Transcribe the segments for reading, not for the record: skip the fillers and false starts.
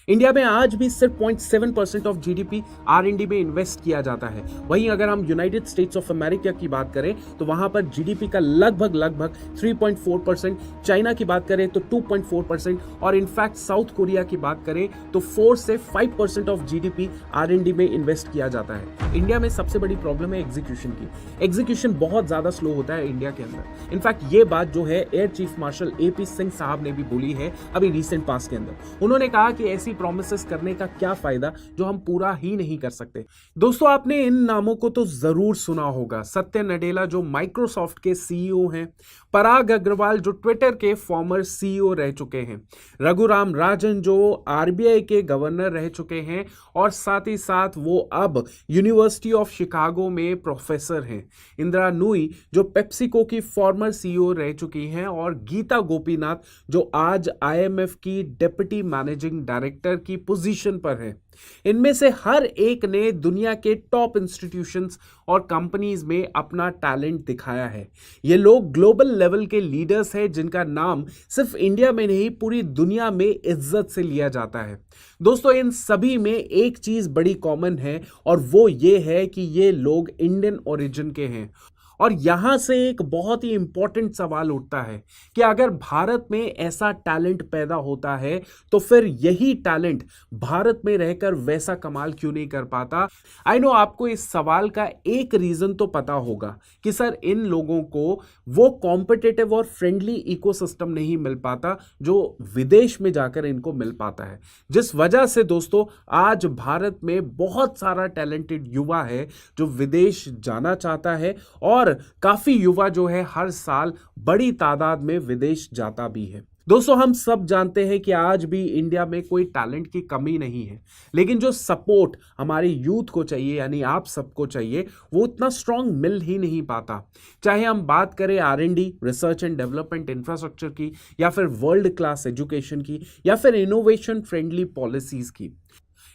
India में आज भी सिर्फ 0.7% ऑफ जीडीपी आर&डी में इन्वेस्ट किया जाता है। वहीं अगर हम यूनाइटेड स्टेट्स ऑफ अमेरिका की बात करें तो वहां पर जीडीपी का लगभग 3.4%, चाइना की बात करें तो 2.4% और इनफैक्ट साउथ कोरिया की बात करें तो 4 से 5% ऑफ जीडीपी आर&डी में इन्वेस्ट किया जाता है। इंडिया में सबसे बड़ी प्रॉब्लम है एग्जीक्यूशन की। एग्जीक्यूशन बहुत ज्यादा स्लो होता है इंडिया के अंदर। इनफैक्ट ये बात जो है air chief marshal AP Singh साहब ने भी बोली है अभी रिसेंट पास के अंदर। उन्होंने कहा कि ऐसी प्रोमिसेस करने का क्या फायदा जो हम पूरा ही नहीं कर सकते। दोस्तों, आपने इन नामों को तो जरूर सुना होगा। सत्य नडेला जो माइक्रोसॉफ्ट के सीईओ हैं, पराग अग्रवाल जो ट्विटर के फॉर्मर सीईओ रह चुके हैं, रघुराम राजन जो आरबीआई के गवर्नर रह चुके हैं और साथ ही साथ वो अब यूनिवर्सिटी ऑफ शिकागो में प्रोफेसर हैं, इंदिरा नूई जो पेप्सिको की फॉर्मर सीईओ रह चुकी हैं और गीता गोपीनाथ जो आज आईएमएफ की डिप्टी मैनेजिंग डायरेक्टर की पोजीशन पर है। इनमें से हर एक ने दुनिया के टॉप इंस्टीट्यूशंस और कंपनीज में अपना टैलेंट दिखाया है। ये लोग ग्लोबल लेवल के लीडर्स हैं जिनका नाम सिर्फ इंडिया में नहीं पूरी दुनिया में इज्जत से लिया जाता है। दोस्तों, इन सभी में एक चीज बड़ी कॉमन है और वो ये है कि ये लोग इंडियन ओरिजिन के हैं। और यहां से एक बहुत ही इंपॉर्टेंट सवाल उठता है कि अगर भारत में ऐसा टैलेंट पैदा होता है तो फिर यही टैलेंट भारत में रहकर वैसा कमाल क्यों नहीं कर पाता। आई नो आपको इस सवाल का एक रीजन तो पता होगा कि सर इन लोगों को वो कॉम्पिटिटिव और फ्रेंडली इकोसिस्टम नहीं मिल पाता जो विदेश में जाकर इनको मिल पाता है, जिस वजह से दोस्तों आज भारत में बहुत सारा टैलेंटेड युवा है जो विदेश जाना चाहता है और काफी युवा जो है हर साल बड़ी तादाद में विदेश जाता भी है। दोस्तों, हम सब जानते हैं कि आज भी इंडिया में कोई टैलेंट की कमी नहीं है, लेकिन जो सपोर्ट हमारे यूथ को चाहिए यानी आप सबको चाहिए वो उतना स्ट्रांग मिल ही नहीं पाता। चाहे हम बात करें आर&डी, रिसर्च एंड डेवलपमेंट इंफ्रास्ट्रक्चर की, या फिर वर्ल्ड क्लास एजुकेशन की, या फिर इनोवेशन फ्रेंडली पॉलिसीज की।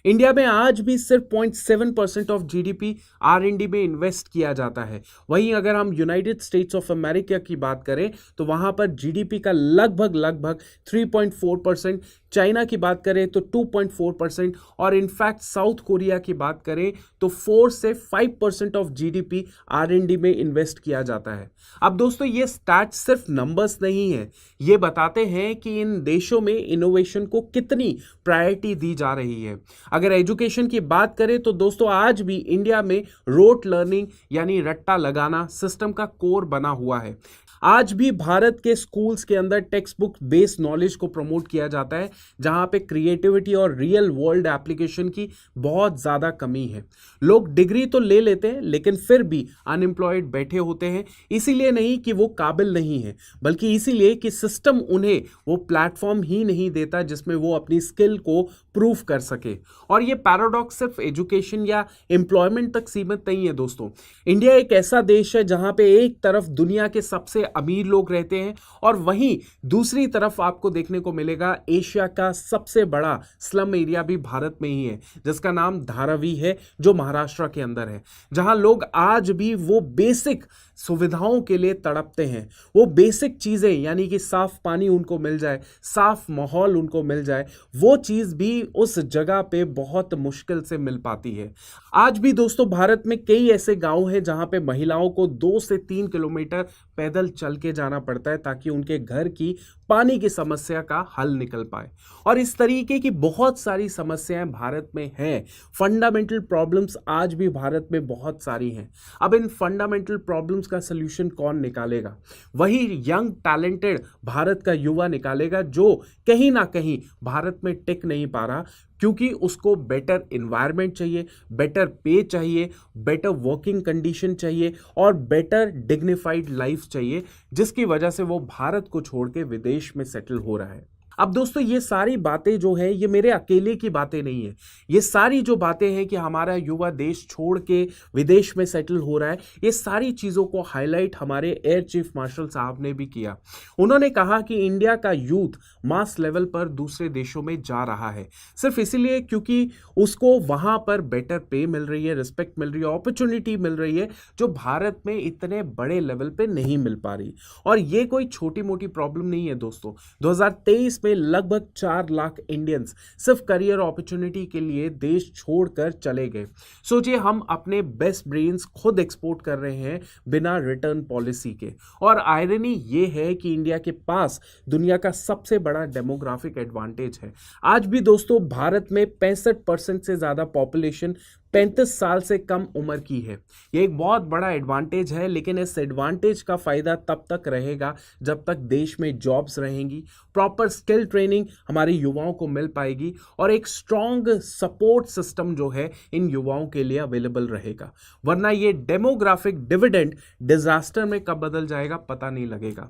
इंडिया में आज भी सिर्फ 0.7% ऑफ जीडीपी आर&डी में इन्वेस्ट किया जाता है। वहीं अगर हम यूनाइटेड स्टेट्स ऑफ अमेरिका की बात करें तो वहां पर जीडीपी का लगभग 3.4%, चाइना की बात करें तो 2.4% और इनफैक्ट साउथ कोरिया की बात करें तो 4 से 5% ऑफ जीडीपी आर&डी में इन्वेस्ट किया जाता है। अब दोस्तों, ये स्टैट्स सिर्फ नंबर्स नहीं है, ये बताते हैं कि इन देशों में इनोवेशन को कितनी प्रायोरिटी दी जा रही है। अगर एजुकेशन की बात करें तो दोस्तों आज भी इंडिया में रोट लर्निंग यानी रट्टा लगाना सिस्टम का कोर बना हुआ है। आज भी भारत के स्कूल्स के अंदर टेक्स्ट बुक बेस्ड नॉलेज को प्रमोट किया जाता है, जहां पे क्रिएटिविटी और रियल वर्ल्ड एप्लीकेशन की बहुत ज्यादा कमी है। लोग डिग्री तो ले लेते हैं लेकिन फिर भी अनएम्प्लॉयड बैठे होते हैं, इसीलिए नहीं कि वो काबिल नहीं है, बल्कि इसीलिए कि सिस्टम उन्हें वो प्लेटफॉर्म ही नहीं देता जिसमें वो अपनी स्किल को प्रूव कर सके। और ये पैराडॉक्स सिर्फ एजुकेशन या एम्प्लॉयमेंट तक सीमित नहीं है दोस्तों। इंडिया एक ऐसा देश है जहां पे एक तरफ दुनिया के सबसे अमीर लोग रहते हैं और वहीं दूसरी तरफ आपको देखने को मिलेगा एशिया का सबसे बड़ा स्लम एरिया भी भारत में ही है, जिसका नाम धारावी है, जो महाराष्ट्र के अंदर है, जहां लोग आज भी वो बेसिक सुविधाओं के लिए तड़पते हैं। वो बेसिक चीजें यानी कि साफ पानी उनको मिल जाए, साफ माहौल उनको मिल जाए, वो चीज भी उस जगह पे बहुत मुश्किल से मिल पाती है। आज भी दोस्तों भारत में कई ऐसे गांव हैं जहां पे महिलाओं को 2 से 3 किलोमीटर पैदल चल के जाना पड़ता है ताकि उनके घर की पानी की समस्या का हल निकल पाए। और इस तरीके की बहुत सारी समस्याएं भारत में हैं। फंडामेंटल प्रॉब्लम्स आज भी भारत में बहुत सारी हैं। अब इन फंडामेंटल प्रॉब्लम्स का सलूशन कौन निकालेगा? वही यंग टैलेंटेड भारत का युवा निकालेगा जो कहीं ना कहीं भारत में टिक नहीं पा रहा, क्योंकि उसको बेटर एनवायरनमेंट चाहिए, बेटर पे चाहिए, बेटर वर्किंग कंडीशन चाहिए और बेटर डिग्निफाइड लाइफ चाहिए, जिसकी वजह से वो भारत को छोड़ के विदेश में सेटल हो रहा है। अब दोस्तों, ये सारी बातें जो है ये मेरे अकेले की बातें नहीं है। ये सारी जो बातें हैं कि हमारा युवा देश छोड़ के विदेश में सेटल हो रहा है, ये सारी चीज़ों को हाईलाइट हमारे एयर चीफ मार्शल साहब ने भी किया। उन्होंने कहा कि इंडिया का यूथ मास लेवल पर दूसरे देशों में जा रहा है सिर्फ इसीलिए क्योंकि उसको वहाँ पर बेटर पे मिल रही है, रिस्पेक्ट मिल रही है, अपॉर्चुनिटी मिल रही है, जो भारत में इतने बड़े लेवल पे नहीं मिल पा रही। और ये कोई छोटी मोटी प्रॉब्लम नहीं है दोस्तों। 2023 में में लगभग 4 लाख इंडियंस सिर्फ करियर अपॉर्चुनिटी के लिए देश छोड़कर चले गए। सोचिए, हम अपने बेस्ट ब्रेन्स खुद एक्सपोर्ट कर रहे हैं बिना रिटर्न पॉलिसी के। और आयरनी ये है कि इंडिया के पास दुनिया का सबसे बड़ा डेमोग्राफिक एडवांटेज है। आज भी दोस्तों भारत में 65% से ज्यादा पॉपुलेशन 35 साल से कम उम्र की है। ये एक बहुत बड़ा एडवांटेज है, लेकिन इस एडवांटेज का फायदा तब तक रहेगा जब तक देश में जॉब्स रहेंगी, प्रॉपर स्किल ट्रेनिंग हमारे युवाओं को मिल पाएगी और एक स्ट्रॉन्ग सपोर्ट सिस्टम जो है इन युवाओं के लिए अवेलेबल रहेगा। वरना ये डेमोग्राफिक डिविडेंड डिजास्टर में कब बदल जाएगा पता नहीं लगेगा।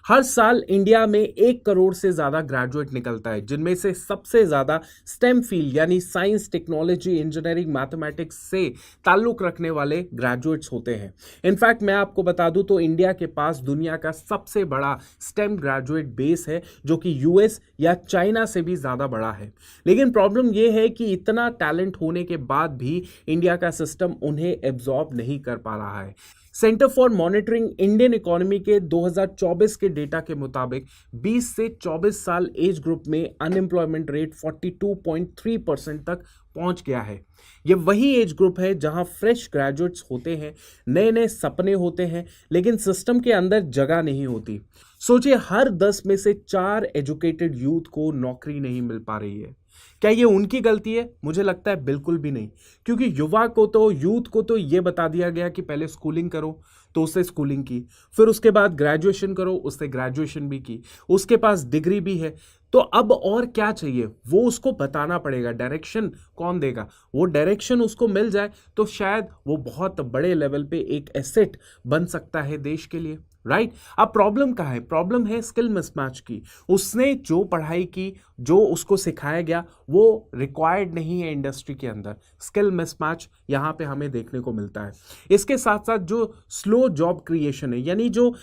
हर साल इंडिया में 1 करोड़ से ज्यादा ग्रेजुएट निकलता है, जिनमें से सबसे ज्यादा स्टेम फील्ड यानी साइंस, टेक्नोलॉजी, इंजीनियरिंग, मैथमेटिक्स से ताल्लुक रखने वाले ग्रेजुएट्स होते हैं। इनफैक्ट मैं आपको बता दूं तो इंडिया के पास दुनिया का सबसे बड़ा स्टेम ग्रेजुएट बेस है, जो कि यूएस या चाइना से भी ज्यादा बड़ा है। लेकिन प्रॉब्लम यह है कि इतना टैलेंट होने के बाद भी इंडिया का सिस्टम उन्हें एब्जॉर्ब नहीं कर पा रहा है। Centre for monitoring Indian economy के 2024 के डेटा के मुताबिक 20 से 24 साल एज ग्रुप में अनएम्प्लॉयमेंट रेट 42.3% तक पहुंच गया है। ये वही एज ग्रुप है जहां फ्रेश ग्रेजुएट्स होते हैं, नए नए सपने होते हैं, लेकिन सिस्टम के अंदर जगह नहीं होती। सोचिए, हर 10 में से 4 एजुकेटेड यूथ को नौकरी नहीं मिल पा रही है। क्या ये उनकी गलती है? मुझे लगता है बिल्कुल भी नहीं, क्योंकि यूथ को तो ये बता दिया गया कि पहले स्कूलिंग करो, तो उससे स्कूलिंग की, फिर उसके बाद ग्रेजुएशन करो, उससे ग्रेजुएशन भी की, उसके पास डिग्री भी है। तो अब और क्या चाहिए, वो उसको बताना पड़ेगा। डायरेक्शन कौन देगा? वो डायरेक्शन उसको मिल जाए तो शायद वो बहुत बड़े लेवल पे एक एसेट बन सकता है देश के लिए, राइट? अब प्रॉब्लम कहाँ है? प्रॉब्लम है स्किल मिसमैच की। उसने जो पढ़ाई की, जो उसको सिखाया गया, वो रिक्वायर्ड नहीं है इंडस्ट्री के अंदर। स्किल मिसमैच यहाँ पे हमें देखने को मिलता है। इसके साथ साथ जो स्लो जॉब क्रिएशन है, यानी जो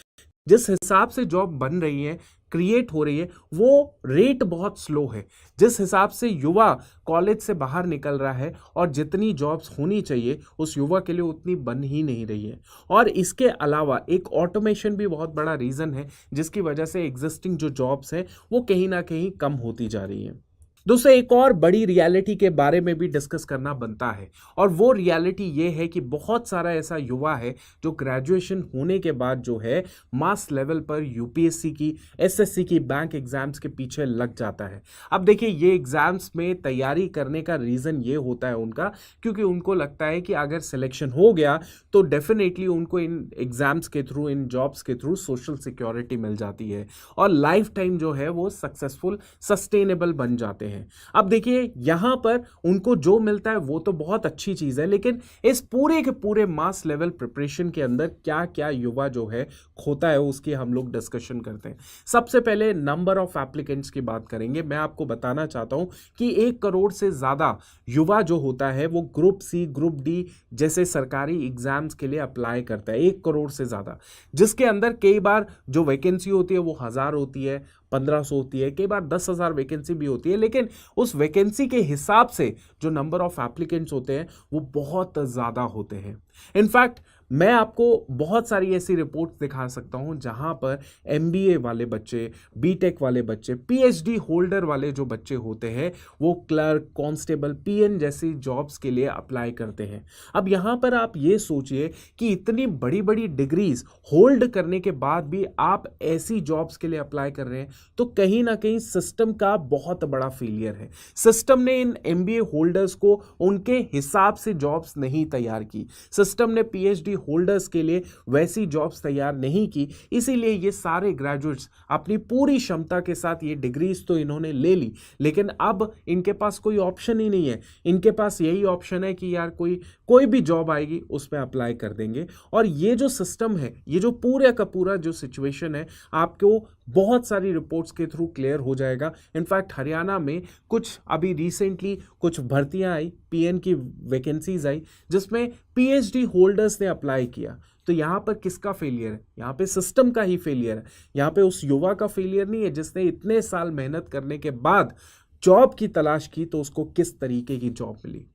जिस हिसाब से जॉब बन रही है, क्रिएट हो रही है, वो रेट बहुत स्लो है। जिस हिसाब से युवा कॉलेज से बाहर निकल रहा है और जितनी जॉब्स होनी चाहिए उस युवा के लिए उतनी बन ही नहीं रही है। और इसके अलावा एक ऑटोमेशन भी बहुत बड़ा रीज़न है, जिसकी वजह से एग्जिस्टिंग जो जॉब्स हैं वो कहीं ना कहीं कम होती जा रही हैं। दोस्तों, एक और बड़ी रियलिटी के बारे में भी डिस्कस करना बनता है, और वो रियलिटी ये है कि बहुत सारा ऐसा युवा है जो ग्रेजुएशन होने के बाद जो है मास लेवल पर यूपीएससी की, एसएससी की, बैंक एग्जाम्स के पीछे लग जाता है। अब देखिए, ये एग्जाम्स में तैयारी करने का रीज़न ये होता है उनका, क्योंकि उनको लगता है कि अगर सिलेक्शन हो गया तो डेफिनेटली उनको इन एग्जाम्स के थ्रू, इन जॉब्स के थ्रू सोशल सिक्योरिटी मिल जाती है और लाइफ टाइम जो है वो सक्सेसफुल, सस्टेनेबल बन जाते हैं। अब देखिए, यहां पर उनको जो मिलता है वो तो बहुत अच्छी चीज है, लेकिन इस पूरे के पूरे मास लेवल प्रिपरेशन के अंदर क्या क्या युवा जो है खोता है, उसकी हम लोग डिस्कशन करते हैं। सबसे पहले नंबर ऑफ एप्लीकेंट्स की बात करेंगे। मैं आपको बताना चाहता हूं कि 1 करोड़ से ज्यादा युवा जो होता है वो ग्रुप सी, ग्रुप डी जैसे सरकारी एग्जाम्स के लिए अप्लाई करता है। 1 करोड़ से ज्यादा, जिसके अंदर कई बार जो वैकेंसी होती है वो 1000 होती है, 1500 होती है, कई बार 10,000 वैकेंसी भी होती है, लेकिन उस वैकेंसी के हिसाब से जो नंबर ऑफ एप्लीकेंट्स होते हैं वो बहुत ज़्यादा होते हैं। इनफैक्ट मैं आपको बहुत सारी ऐसी रिपोर्ट्स दिखा सकता हूं जहां पर एमबीए वाले बच्चे, बीटेक वाले बच्चे, पीएचडी होल्डर वाले जो बच्चे होते हैं वो क्लर्क, कांस्टेबल, पीएन जैसी जॉब्स के लिए अप्लाई करते हैं। अब यहां पर आप ये सोचिए कि इतनी बड़ी बड़ी डिग्रीज होल्ड करने के बाद भी आप ऐसी जॉब्स के लिए अप्लाई कर रहे हैं, तो कहीं ना कहीं सिस्टम का बहुत बड़ा फेलियर है। सिस्टम ने इन एमबीए होल्डर्स को उनके हिसाब से जॉब्स नहीं तैयार की, सिस्टम ने पीएचडी होल्डर्स के लिए वैसी जॉब्स तैयार नहीं की, इसीलिए ये सारे ग्रेजुएट्स अपनी पूरी क्षमता के साथ ये डिग्रीज तो इन्होंने ले ली, लेकिन अब इनके पास कोई ऑप्शन ही नहीं है। इनके पास यही ऑप्शन है कि यार कोई भी जॉब आएगी उस पर अप्लाई कर देंगे। और ये जो सिस्टम है, ये जो पूरा का पूरा जो सिचुएशन है, आपको बहुत सारी रिपोर्ट्स के थ्रू क्लियर हो जाएगा। इनफैक्ट हरियाणा में कुछ अभी रिसेंटली कुछ भर्तियां आई, पीएन की वैकेंसीज आई, जिसमें पीएचडी होल्डर्स ने अप्लाई किया। तो यहाँ पर किसका फेलियर है? यहाँ पे सिस्टम का ही फेलियर है। यहाँ पे उस युवा का फेलियर नहीं है जिसने इतने साल मेहनत करने के बाद जॉब की तलाश की तो उसको किस तरीके की जॉब मिली।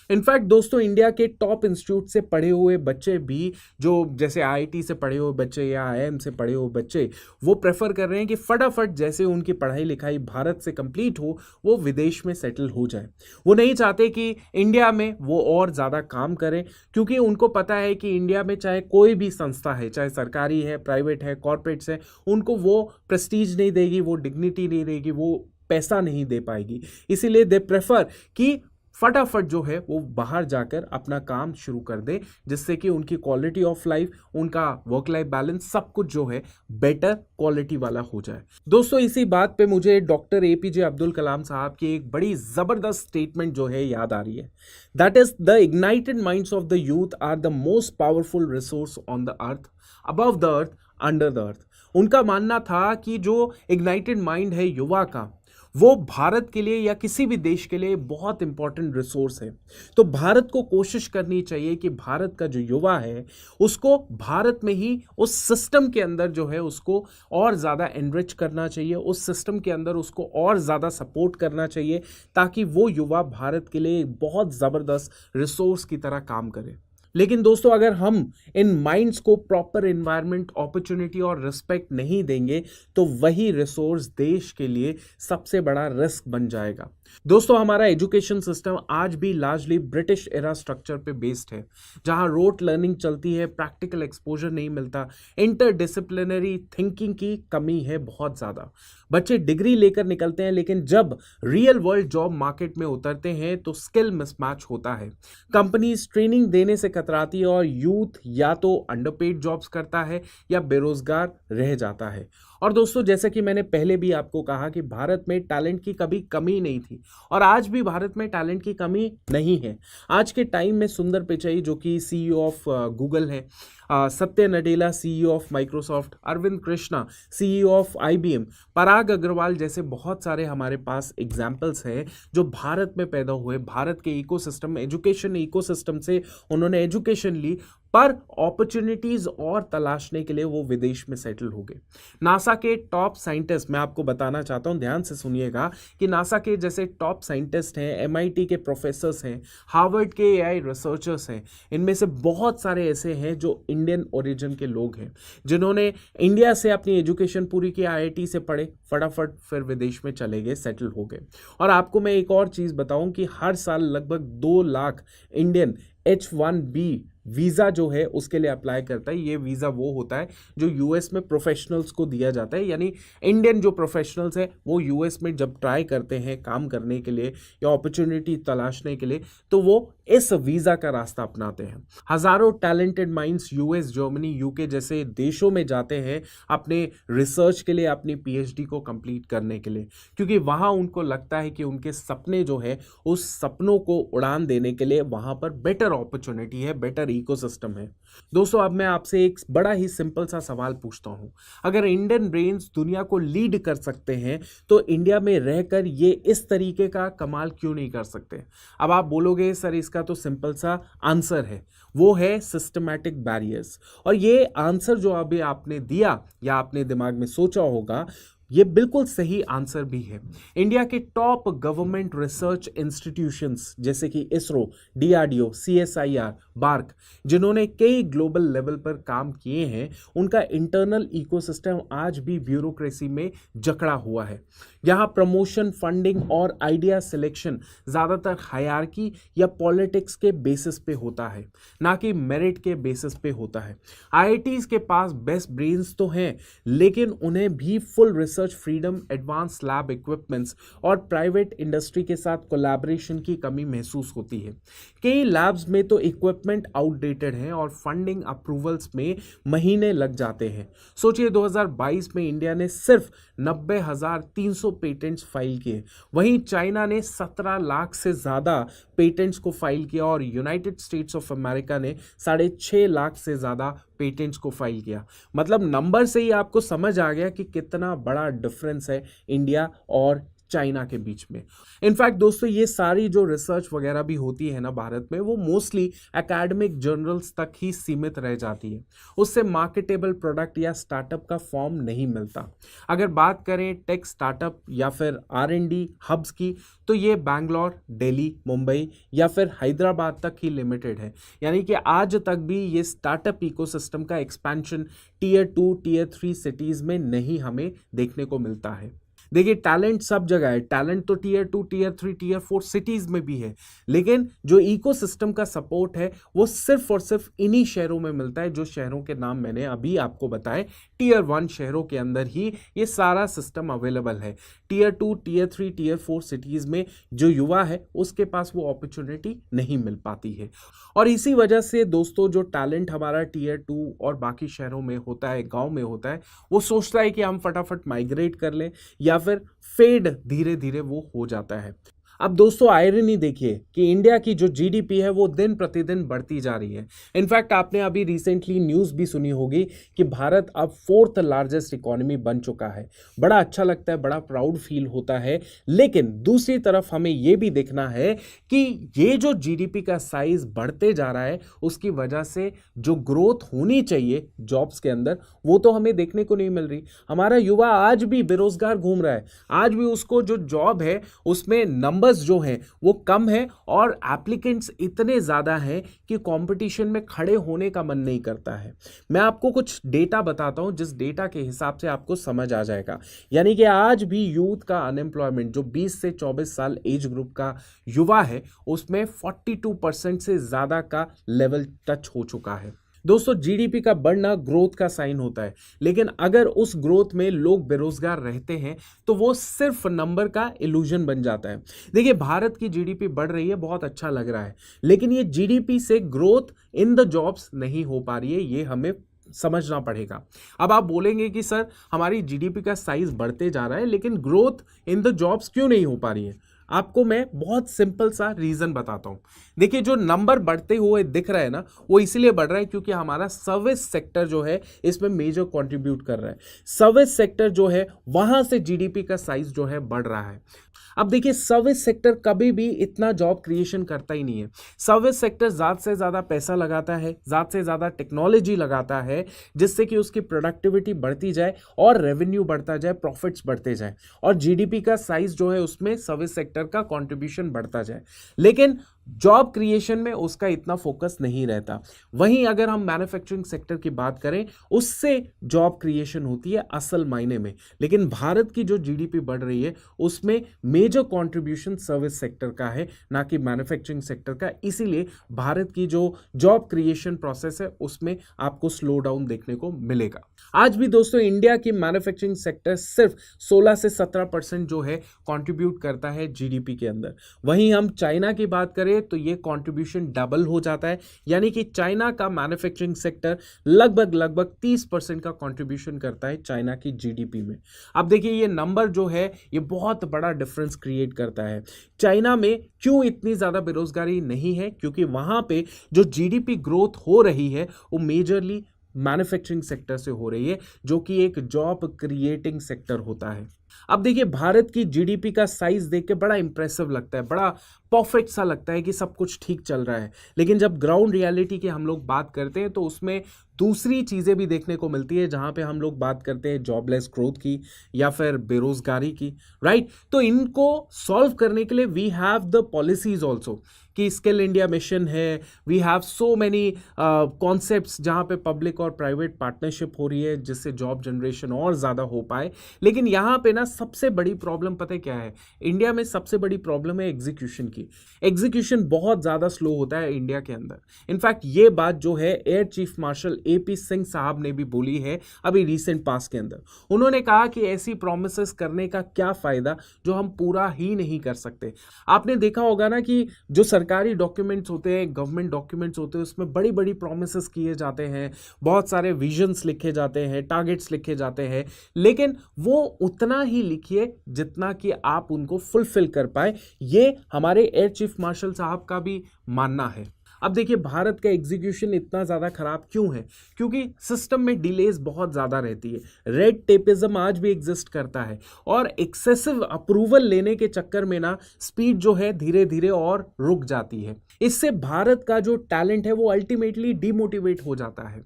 इनफैक्ट दोस्तों, इंडिया के टॉप इंस्टीट्यूट से पढ़े हुए बच्चे भी, जो जैसे आईआईटी से पढ़े हुए बच्चे या आईआईएम से पढ़े हुए बच्चे, वो प्रेफर कर रहे हैं कि फटाफट जैसे उनकी पढ़ाई लिखाई भारत से कंप्लीट हो, वो विदेश में सेटल हो जाए। वो नहीं चाहते कि इंडिया में वो और ज़्यादा काम करें, क्योंकि उनको पता है कि इंडिया में चाहे कोई भी संस्था है, चाहे सरकारी है, प्राइवेट है, कॉर्पोरेट्स है, उनको वो प्रेस्टीज नहीं देगी, वो डिग्निटी नहीं देगी, वो पैसा नहीं दे पाएगी। इसीलिए दे प्रेफर कि फटाफट जो है वो बाहर जाकर अपना काम शुरू कर दे, जिससे कि उनकी क्वालिटी ऑफ लाइफ, उनका वर्क लाइफ बैलेंस, सब कुछ जो है बेटर क्वालिटी वाला हो जाए। दोस्तों, इसी बात पे मुझे डॉक्टर एपीजे अब्दुल कलाम साहब की एक बड़ी जबरदस्त स्टेटमेंट जो है याद आ रही है। That is, the ignited minds of the youth are the most powerful resource on the earth, above the earth, under the earth. उनका मानना था कि जो इग्नाइटेड माइंड है युवा का, वो भारत के लिए या किसी भी देश के लिए बहुत इंपॉर्टेंट रिसोर्स है। तो भारत को कोशिश करनी चाहिए कि भारत का जो युवा है उसको भारत में ही उस सिस्टम के अंदर जो है उसको और ज़्यादा एनरिच करना चाहिए, उस सिस्टम के अंदर उसको और ज़्यादा सपोर्ट करना चाहिए, ताकि वो युवा भारत के लिए एक बहुत ज़बरदस्त रिसोर्स की तरह काम करे। लेकिन दोस्तों, अगर हम इन माइंड्स को प्रॉपर एनवायरनमेंट, अपॉर्चुनिटी और रिस्पेक्ट नहीं देंगे, तो वही रिसोर्स देश के लिए सबसे बड़ा रिस्क बन जाएगा। दोस्तों, हमारा एजुकेशन सिस्टम आज भी लार्जली ब्रिटिश एरा स्ट्रक्चर पे बेस्ड है, जहां रोट लर्निंग चलती है, प्रैक्टिकल एक्सपोजर नहीं मिलता, इंटरडिसिप्लिनरी थिंकिंग की कमी है बहुत ज़्यादा। बच्चे डिग्री लेकर निकलते हैं, लेकिन जब रियल वर्ल्ड जॉब मार्केट में उतरते हैं तो स्किल मिसमैच होता है। कंपनीज ट्रेनिंग देने से कतराती है और यूथ या तो अंडरपेड जॉब्स करता है या बेरोजगार रह जाता है। और दोस्तों, जैसे कि मैंने पहले भी आपको कहा कि भारत में टैलेंट की कभी कमी नहीं थी, और आज भी भारत में टैलेंट की कमी नहीं है। आज के टाइम में सुंदर पिचाई, जो कि सीईओ ऑफ गूगल है, Satya Nadella CEO of Microsoft, Arvind Krishna CEO of IBM, Parag Agrawal जैसे बहुत सारे हमारे पास एग्जाम्पल्स हैं जो भारत में पैदा हुए, भारत के इकोसिस्टम, एजुकेशन इकोसिस्टम से उन्होंने एजुकेशन ली, पर अपॉर्चुनिटीज और तलाशने के लिए वो विदेश में सेटल हो गए। नासा के टॉप साइंटिस्ट, मैं आपको बताना चाहता हूं, ध्यान से सुनिएगा, कि नासा के जैसे टॉप साइंटिस्ट हैं, एमआईटी के प्रोफेसर्स हैं, हार्वर्ड के एआई रिसर्चर्स हैं, इनमें से बहुत सारे ऐसे हैं जो इंडियन ओरिजिन के लोग हैं, जिन्होंने इंडिया से अपनी एजुकेशन पूरी की, आईआईटी से पढ़े, फटाफट फिर विदेश में चले गए, सेटल हो गए। और आपको मैं एक और चीज़ बताऊं कि हर साल लगभग 2 लाख इंडियन H1B वीज़ा जो है उसके लिए अप्लाई करता है। ये वीज़ा वो होता है जो यूएस में प्रोफेशनल्स को दिया जाता है, यानी इंडियन जो प्रोफेशनल्स हैं वो यूएस में जब ट्राई करते हैं काम करने के लिए या अपॉर्चुनिटी तलाशने के लिए, तो वो इस वीज़ा का रास्ता अपनाते हैं। हज़ारों talented minds US, Germany, UK जैसे देशों में जाते हैं अपने रिसर्च के लिए, अपनी पीएचडी को कंप्लीट करने के लिए, क्योंकि वहाँ उनको लगता है कि उनके सपने जो है उस सपनों को उड़ान देने के लिए वहाँ पर बेटर अपॉर्चुनिटी है, बेटर इकोसिस्टम है। दोस्तों, अब मैं आपसे एक बड़ा ही सिंपल सा सवाल पूछता हूं, अगर इंडियन ब्रेन्स दुनिया को लीड कर सकते हैं तो इंडिया में रहकर ये इस तरीके का कमाल क्यों नहीं कर सकते? अब आप बोलोगे सर इसका तो सिंपल सा आंसर है, वो है सिस्टमैटिक बैरियर्स। और ये आंसर जो अभी आपने दिया या आपने दिमाग में सोचा होगा, ये बिल्कुल सही आंसर भी है। इंडिया के टॉप गवर्नमेंट रिसर्च इंस्टीट्यूशंस जैसे कि इसरो, डीआरडीओ, सीएसआईआर, बार्क, जिन्होंने कई ग्लोबल लेवल पर काम किए हैं, उनका इंटरनल इकोसिस्टम आज भी ब्यूरोक्रेसी में जकड़ा हुआ है। यहाँ प्रमोशन, फंडिंग और आइडिया सिलेक्शन ज़्यादातर हायरार्की या पॉलिटिक्स के बेसिस पे होता है, ना कि मेरिट के बेसिस पे होता है। आईआईटीज़ के पास बेस्ट ब्रेन्स तो हैं, लेकिन उन्हें भी full research freedom, advance lab equipments और प्राइवेट इंडस्ट्री के साथ कोलैबोरेशन की कमी महसूस होती है। कई लैब्स में तो इक्विपमेंट आउटडेटेड हैं और फंडिंग अप्रूवल्स में महीने लग जाते हैं। सोचिए 2022 में इंडिया ने सिर्फ 90,300 पेटेंट्स फाइल किए, वहीं चाइना ने 17 लाख से ज़्यादा पेटेंट्स को फाइल किया और यूनाइटेड स्टेट्स ऑफ अमेरिका ने 6.5 लाख से ज़्यादा पेटेंट्स को फाइल किया। मतलब नंबर से ही आपको समझ आ गया कि कितना बड़ा डिफरेंस है इंडिया और चाइना के बीच में। इनफैक्ट दोस्तों ये सारी जो रिसर्च वगैरह भी होती है ना भारत में, वो मोस्टली एकेडमिक जर्नल्स तक ही सीमित रह जाती है, उससे मार्केटेबल प्रोडक्ट या स्टार्टअप का फॉर्म नहीं मिलता। अगर बात करें टेक स्टार्टअप या फिर R&D हब्स की, तो ये बैंगलोर, दिल्ली, मुंबई या फिर हैदराबाद तक ही लिमिटेड है। यानी कि आज तक भी ये स्टार्टअप इकोसिस्टम का एक्सपेंशन टीयर 2 टीयर 3 सिटीज में नहीं हमें देखने को मिलता है। देखिए टैलेंट सब जगह है, टैलेंट तो टीयर 2 टीयर 3 टीयर 4 सिटीज में भी है, लेकिन जो इकोसिस्टम का सपोर्ट है वो सिर्फ और सिर्फ इन्हीं शहरों में मिलता है, जो शहरों के नाम मैंने अभी आपको बताए। टीयर 1 शहरों के अंदर ही ये सारा सिस्टम अवेलेबल है। टीयर 2 टीयर 3 टीयर 4 सिटीज में जो युवा है उसके पास वो अपॉर्चुनिटी नहीं मिल पाती है। और इसी वजह से दोस्तों जो टैलेंट हमारा टीयर 2 और बाकी शहरों में होता है, गांव में होता है, वो सोचता है कि हम फटाफट माइग्रेट कर लें या फिर फेड धीरे धीरे वो हो जाता है। अब दोस्तों आयरनी देखिए कि इंडिया की जो जीडीपी है वो दिन प्रतिदिन बढ़ती जा रही है। इनफैक्ट आपने अभी रिसेंटली न्यूज़ भी सुनी होगी कि भारत अब 4th लार्जेस्ट इकोनॉमी बन चुका है। बड़ा अच्छा लगता है, बड़ा प्राउड फील होता है। लेकिन दूसरी तरफ हमें ये भी देखना है कि ये जो जीडीपी का साइज बढ़ते जा रहा है उसकी वजह से जो ग्रोथ होनी चाहिए जॉब्स के अंदर वो तो हमें देखने को नहीं मिल रही। हमारा युवा आज भी बेरोजगार घूम रहा है, आज भी उसको जो जॉब है उसमें नंबर जो हैं वो कम है और एप्लीकेंट्स इतने ज्यादा हैं कि कंपटीशन में खड़े होने का मन नहीं करता है। मैं आपको कुछ डेटा बताता हूं जिस डेटा के हिसाब से आपको समझ आ जाएगा। यानी कि आज भी यूथ का अनएम्प्लॉयमेंट जो 20 से 24 साल एज ग्रुप का युवा है उसमें 42% से ज्यादा का लेवल टच हो चुका है। दोस्तों जीडीपी का बढ़ना ग्रोथ का साइन होता है, लेकिन अगर उस ग्रोथ में लोग बेरोजगार रहते हैं तो वो सिर्फ नंबर का इल्यूजन बन जाता है। देखिए भारत की जीडीपी बढ़ रही है, बहुत अच्छा लग रहा है, लेकिन ये जीडीपी से ग्रोथ इन द जॉब्स नहीं हो पा रही है, ये हमें समझना पड़ेगा। अब आप बोलेंगे कि सर हमारी जीडीपी का साइज बढ़ते जा रहा है लेकिन ग्रोथ इन द जॉब्स क्यों नहीं हो पा रही है? आपको मैं बहुत सिंपल सा रीजन बताता हूं। देखिए जो नंबर बढ़ते हुए दिख रहा है ना वो इसलिए बढ़ रहा है क्योंकि हमारा सर्विस सेक्टर जो है इसमें मेजर कंट्रीब्यूट कर रहा है। सर्विस सेक्टर जो है वहां से जीडीपी का साइज जो है बढ़ रहा है। अब देखिए सर्विस सेक्टर कभी भी इतना जॉब क्रिएशन करता ही नहीं है। सर्विस सेक्टर ज़्यादा से ज़्यादा पैसा लगाता है, ज़्यादा से ज़्यादा टेक्नोलॉजी लगाता है जिससे कि उसकी प्रोडक्टिविटी बढ़ती जाए और रेवेन्यू बढ़ता जाए, प्रॉफिट्स बढ़ते जाए और जीडीपी का साइज जो है उसमें सर्विस सेक्टर का कंट्रीब्यूशन बढ़ता जाए। लेकिन जॉब क्रिएशन में उसका इतना फोकस नहीं रहता। वहीं अगर हम मैन्युफैक्चरिंग सेक्टर की बात करें उससे जॉब क्रिएशन होती है असल मायने में। लेकिन भारत की जो जीडीपी बढ़ रही है उसमें मेजर कंट्रीब्यूशन सर्विस सेक्टर का है, ना कि मैन्युफैक्चरिंग सेक्टर का। इसीलिए भारत की जो जॉब क्रिएशन प्रोसेस है उसमें आपको स्लो डाउन देखने को मिलेगा। आज भी दोस्तों इंडिया की मैन्युफैक्चरिंग सेक्टर सिर्फ 16 से 17% जो है कंट्रीब्यूट करता है जीडीपी के अंदर। वहीं हम चाइना की बात करें तो ये कंट्रीब्यूशन डबल हो जाता है, यानी कि चाइना का मैन्युफैक्चरिंग सेक्टर लगभग 30% का कंट्रीब्यूशन करता है चाइना की जीडीपी में। अब देखिए ये नंबर जो है ये बहुत बड़ा डिफरेंस क्रिएट करता है। चाइना में क्यों इतनी ज्यादा बेरोजगारी नहीं है? क्योंकि वहां पे जो जीडीपी ग्रोथ हो रही है वो मेजरली मैन्युफैक्चरिंग सेक्टर से हो रही है, जो कि एक जॉब क्रिएटिंग सेक्टर होता है। अब देखिए भारत की जीडीपी का साइज देख के बड़ा इंप्रेसिव लगता है, बड़ा परफेक्ट सा लगता है कि सब कुछ ठीक चल रहा है। लेकिन जब ग्राउंड रियलिटी की हम लोग बात करते हैं तो उसमें दूसरी चीज़ें भी देखने को मिलती है, जहां पे हम लोग बात करते हैं जॉबलेस ग्रोथ की या फिर बेरोजगारी की, राइट। तो इनको सॉल्व करने के लिए we have the policies also कि स्किल इंडिया मिशन है, we have so many concepts जहां पे पब्लिक और प्राइवेट पार्टनरशिप हो रही है जिससे जॉब जनरेशन और ज़्यादा हो पाए। लेकिन यहाँ पे ना सबसे बड़ी प्रॉब्लम पता है क्या है? इंडिया में सबसे बड़ी प्रॉब्लम है एग्जीक्यूशन की। एग्जीक्यूशन बहुत ज़्यादा स्लो होता है इंडिया के अंदर। इनफैक्ट ये बात जो है air chief marshal AP Singh साहब ने भी बोली है अभी रिसेंट पास के अंदर। उन्होंने कहा कि ऐसी प्रोमिसेस करने का क्या फ़ायदा जो हम पूरा ही नहीं कर सकते। आपने देखा होगा ना कि जो सरकारी डॉक्यूमेंट्स होते हैं, गवर्नमेंट डॉक्यूमेंट्स होते हैं, उसमें बड़ी बड़ी प्रोमिसेस किए जाते हैं, बहुत सारे विजन्स लिखे जाते हैं, टारगेट्स लिखे जाते हैं, लेकिन वो उतना ही लिखिए जितना कि आप उनको फुलफिल कर पाए। ये हमारे एयर चीफ मार्शल साहब का भी मानना है। अब देखिए भारत का एग्जीक्यूशन इतना ज़्यादा खराब क्यों है? क्योंकि सिस्टम में डिलेज बहुत ज़्यादा रहती है, रेड टेपिज्म आज भी एग्जिस्ट करता है और एक्सेसिव अप्रूवल लेने के चक्कर में ना स्पीड जो है धीरे धीरे और रुक जाती है। इससे भारत का जो टैलेंट है वो अल्टीमेटली डिमोटिवेट हो जाता है।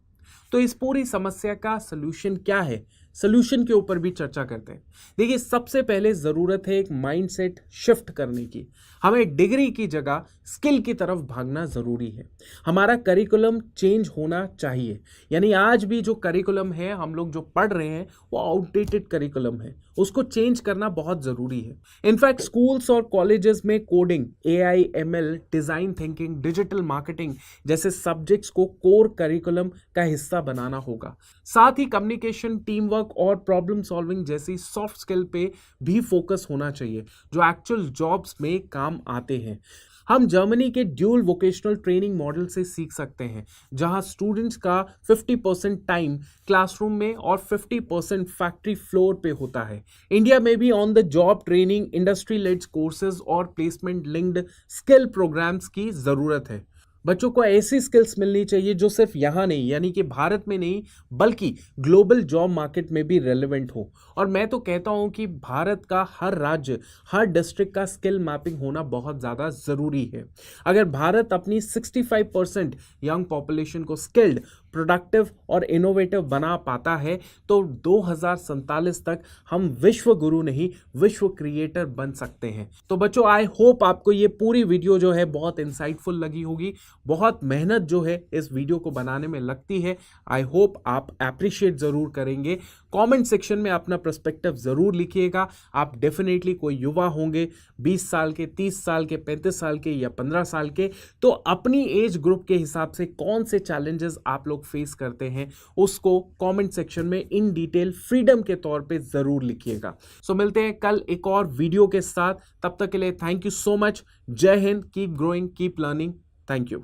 तो इस पूरी समस्या का सलूशन क्या है? सलूशन के ऊपर भी चर्चा करते हैं। देखिए सबसे पहले ज़रूरत है एक माइंडसेट शिफ्ट करने की। हमें डिग्री की जगह स्किल की तरफ भागना ज़रूरी है। हमारा करिकुलम चेंज होना चाहिए। यानी आज भी जो करिकुलम है हम लोग जो पढ़ रहे हैं वो आउटडेटेड करिकुलम है, उसको चेंज करना बहुत ज़रूरी है। इनफैक्ट स्कूल्स और कॉलेजेस में coding, AI, ML, design thinking, digital marketing जैसे सब्जेक्ट्स को कोर करिकुलम का हिस्सा बनाना होगा। साथ ही कम्युनिकेशन, टीम वर्क और प्रॉब्लम सॉल्विंग जैसी सॉफ्ट स्किल पे भी फोकस होना चाहिए जो एक्चुअल जॉब्स में काम आते हैं। हम जर्मनी के ड्यूल वोकेशनल ट्रेनिंग मॉडल से सीख सकते हैं जहां स्टूडेंट्स का 50% टाइम क्लासरूम में और 50% फैक्ट्री फ्लोर पे होता है। इंडिया में भी on the job training, industry led courses और प्लेसमेंट लिंक्ड स्किल प्रोग्राम्स की ज़रूरत है। बच्चों को ऐसी स्किल्स मिलनी चाहिए जो सिर्फ यहाँ नहीं यानी कि भारत में नहीं बल्कि ग्लोबल जॉब मार्केट में भी रेलेवेंट हो। और मैं तो कहता हूँ कि भारत का हर राज्य, हर डिस्ट्रिक्ट का स्किल मैपिंग होना बहुत ज़्यादा ज़रूरी है। अगर भारत अपनी 65% यंग पॉपुलेशन को स्किल्ड, प्रोडक्टिव और इनोवेटिव बना पाता है तो 2047 तक हम विश्व गुरु नहीं विश्व क्रिएटर बन सकते हैं। तो बच्चों आई होप आपको ये पूरी वीडियो जो है बहुत इंसाइटफुल लगी होगी। बहुत मेहनत जो है इस वीडियो को बनाने में लगती है। आई होप आप अप्रिशिएट ज़रूर करेंगे। कमेंट सेक्शन में अपना पर्सपेक्टिव ज़रूर लिखिएगा। आप डेफिनेटली कोई युवा होंगे 20 साल के, 30 साल के, 35 साल के या 15 साल के, तो अपनी एज ग्रुप के हिसाब से कौन से चैलेंजेस आप लोग फेस करते हैं उसको कमेंट सेक्शन में इन डिटेल फ्रीडम के तौर पे ज़रूर लिखिएगा। सो मिलते हैं कल एक और वीडियो के साथ। तब तक के लिए थैंक यू सो मच। जय हिंद। Keep growing, keep learning. Thank you.